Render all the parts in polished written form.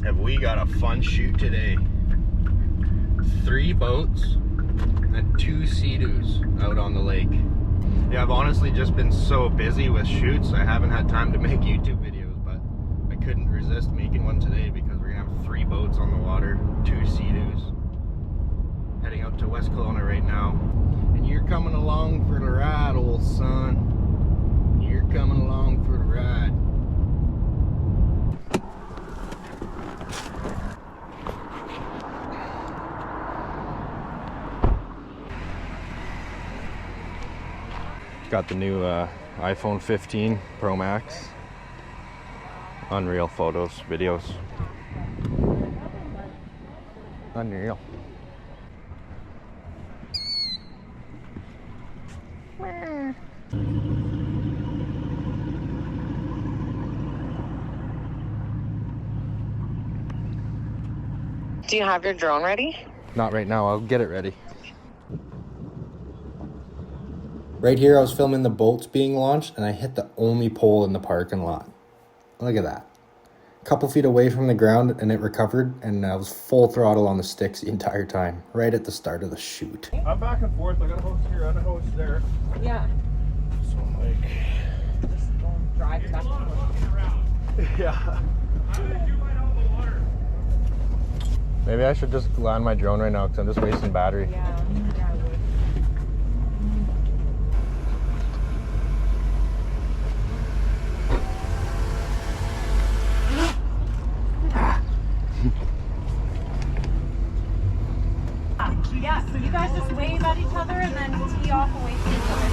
Have we got a fun shoot today. 3 boats and 2 Sea-Doos out on the lake. Yeah, I've honestly just been so busy with shoots, I haven't had time to make YouTube videos, but I couldn't resist making one today because we're gonna have 3 boats on the water, 2 Sea-Doos. Heading up to West Kelowna right now. And you're coming along for the ride, old son. You're coming along for the ride. Got the new iPhone 15 Pro Max. Unreal photos, videos. Unreal. Do you have your drone ready? Not right now, I'll get it ready. Right here, I was filming the boats being launched, and I hit the only pole in the parking lot. Look at that. A couple feet away from the ground, and it recovered, and I was full throttle on the sticks the entire time, right at the start of the shoot. I'm back and forth. I got a host here and a host there. Yeah. So I'm like, Just don't drive back and forth. yeah. Maybe I should just land my drone right now because I'm just wasting battery. Yeah, I would. Yeah, so you guys just wave at each other and then tee off away from each other.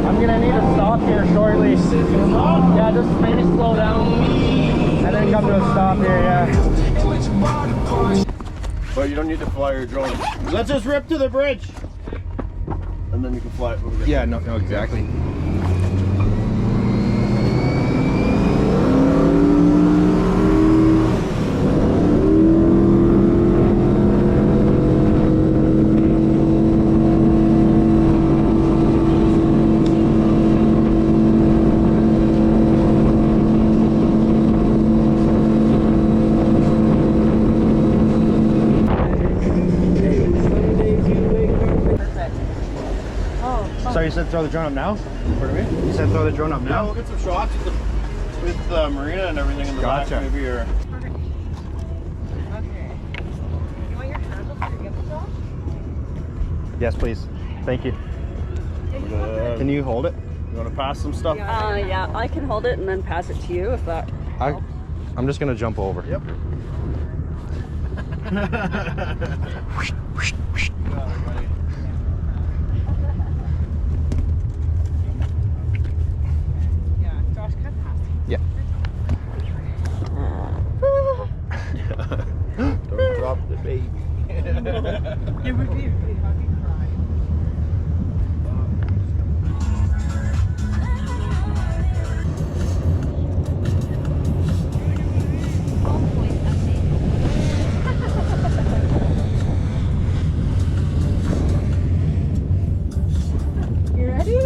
I'm gonna need to stop here shortly. Yeah, just maybe slow down and then come to a stop here, yeah. But you don't need to fly your drone. Let's just rip to the bridge. And then you can fly it over there. Yeah, no, exactly. So you said throw the drone up now? Pardon me? You said throw the drone up now? Yeah, we'll get some shots with the marina and everything in the Gotcha. back, maybe, or... Okay. You want your handle for your gift shop? Yes, please. Thank you. Can you hold it? You want to pass some stuff? Yeah, I can hold it and then pass it to you if that helps. I'm just gonna jump over. Yep. Yeah, Josh, can I pass you? Yeah. Don't drop the baby. It would be really happy cry. You ready?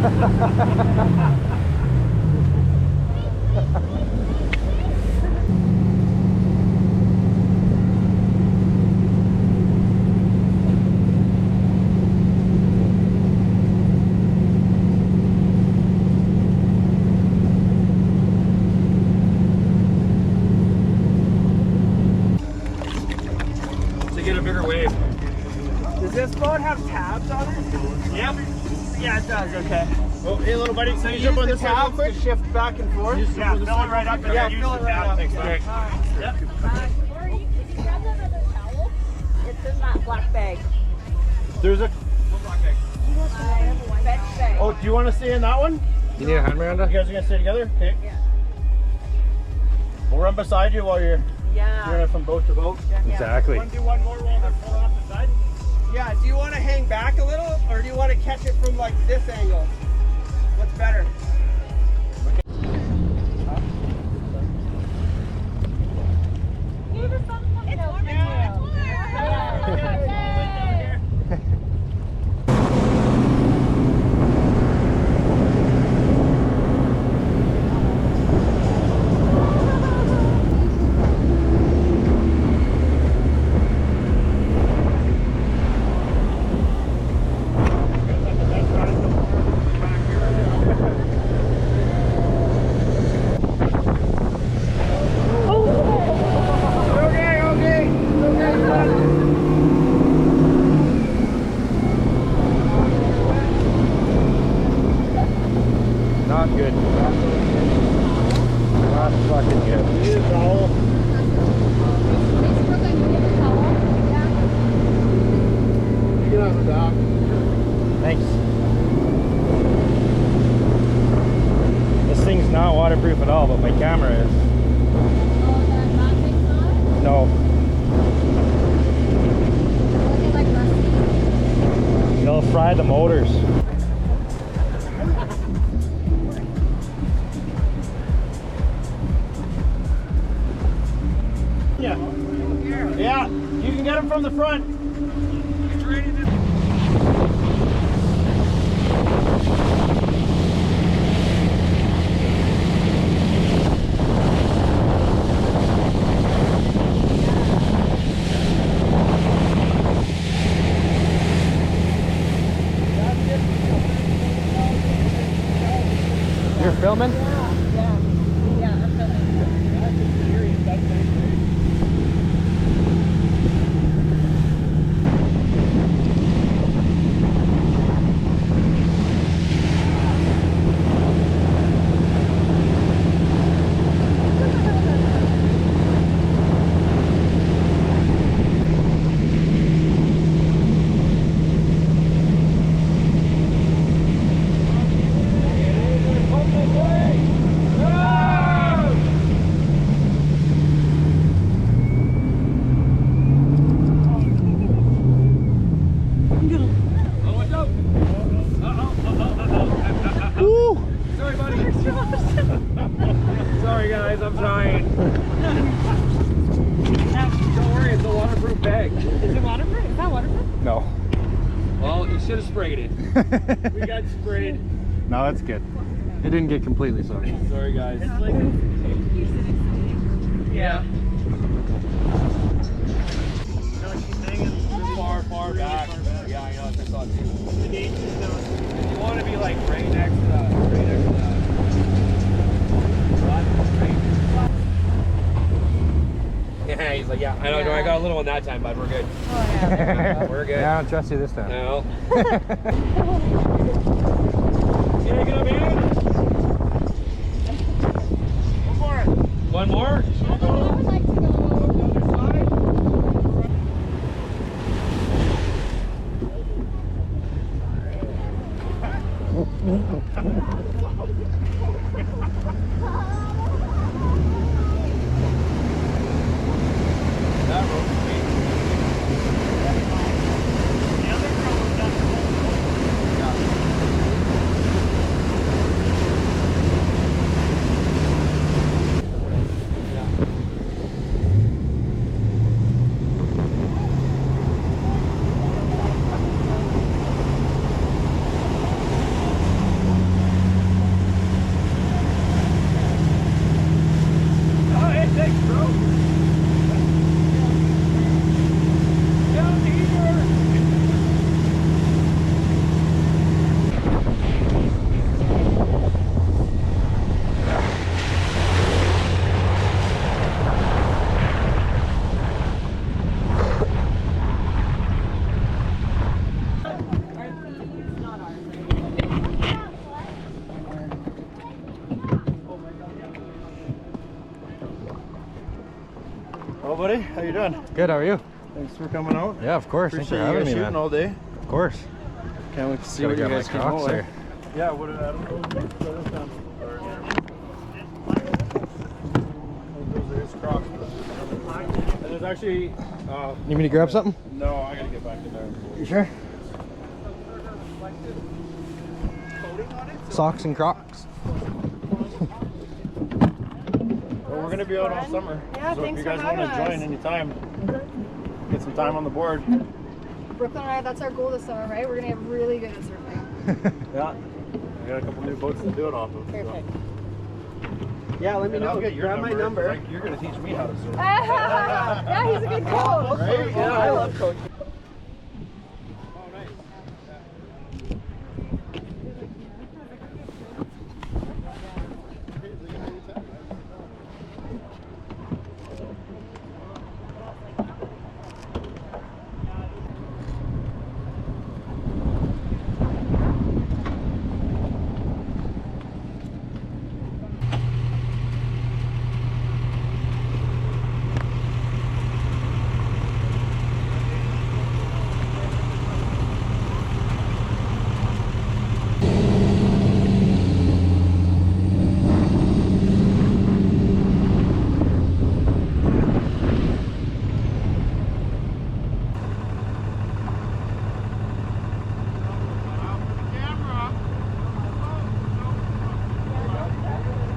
To get a bigger wave. Does this boat have tabs on it? Yep. Yeah, it does. Okay. Oh, hey, little buddy. So you jump on this tab quick, shift back and forth. Yeah, fill it right up. Yeah, fill it right up. Thanks, Greg. Yep. Or can you grab that other towel? It's in that black bag. There's a. Bed bag. Oh, do you want to stay in that one? You need a hand, Miranda? You guys are gonna stay together? Okay. Yeah. We'll run beside you while you're Yeah. from boat to boat. Exactly. Do one more while they're pulling off the side. Yeah. Do you want to hang back a little, or do you want to catch it from like this angle? What's better? Not good. Not fucking good. Need a towel. You get on the dock. Thanks. This thing's not waterproof at all, but my camera is. No. They'll fry the motors. Yeah. Yeah. You can get them from the front. You're filming? Sorry guys, I'm trying. Don't worry, it's a waterproof bag. Is it waterproof? Is that waterproof? No. Well, you should have sprayed it. We got sprayed. No, that's good. It didn't get completely soaked. Sorry guys. It's like yeah. Far back. Yeah, I know. It's all too. You want to be like right next to the. Yeah, he's like, yeah, I know. I got a little one that time, but we're good. We're good. Yeah, I don't trust you this time. No. Yeah, get up here. One more. One more? buddy. How you doing? Good, how are you? Thanks for coming out. Yeah, of course. Appreciate Thanks for having you me, guys shooting man. all day. Of course. Can't wait to see Gotta what you grab my guys came Crocs out there. with. Yeah, what I don't know. Those are his Crocs. And there's actually. Need me to grab something? No, I gotta get back in there. You sure? Socks and Crocs. Well, we're gonna be out all summer. Yeah, so thanks if you for guys want to having join us. anytime, get some time on the board. Brooklyn and I, that's our goal this summer, right? We're gonna get really good at surfing. Yeah. We got a couple new boats to do it off of. Perfect. Yeah, let me And know. I'll get your Grab my number. Like, you're gonna teach me how to surf. Yeah, he's a good coach. Right? Yeah, I love coaching.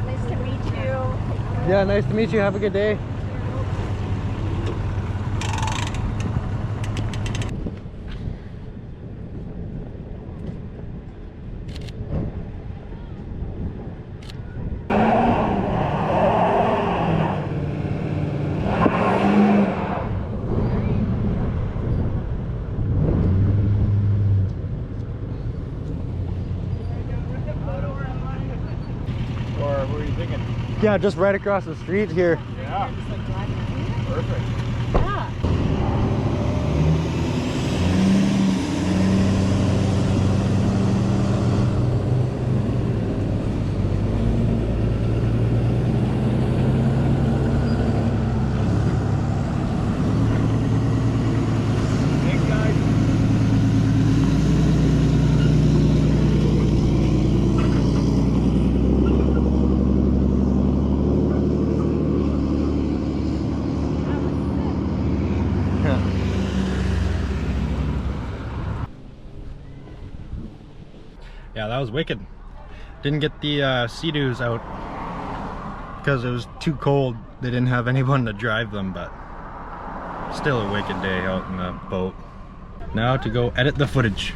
Nice to meet you. Yeah, nice to meet you. Have a good day. Or what are you thinking? Yeah, just right across the street here. Yeah. Perfect. Thanks, guys. Yeah, that was wicked. Didn't get the Sea-Doos out because it was too cold. They didn't have anyone to drive them, but still a wicked day out in the boat. Now to go edit the footage.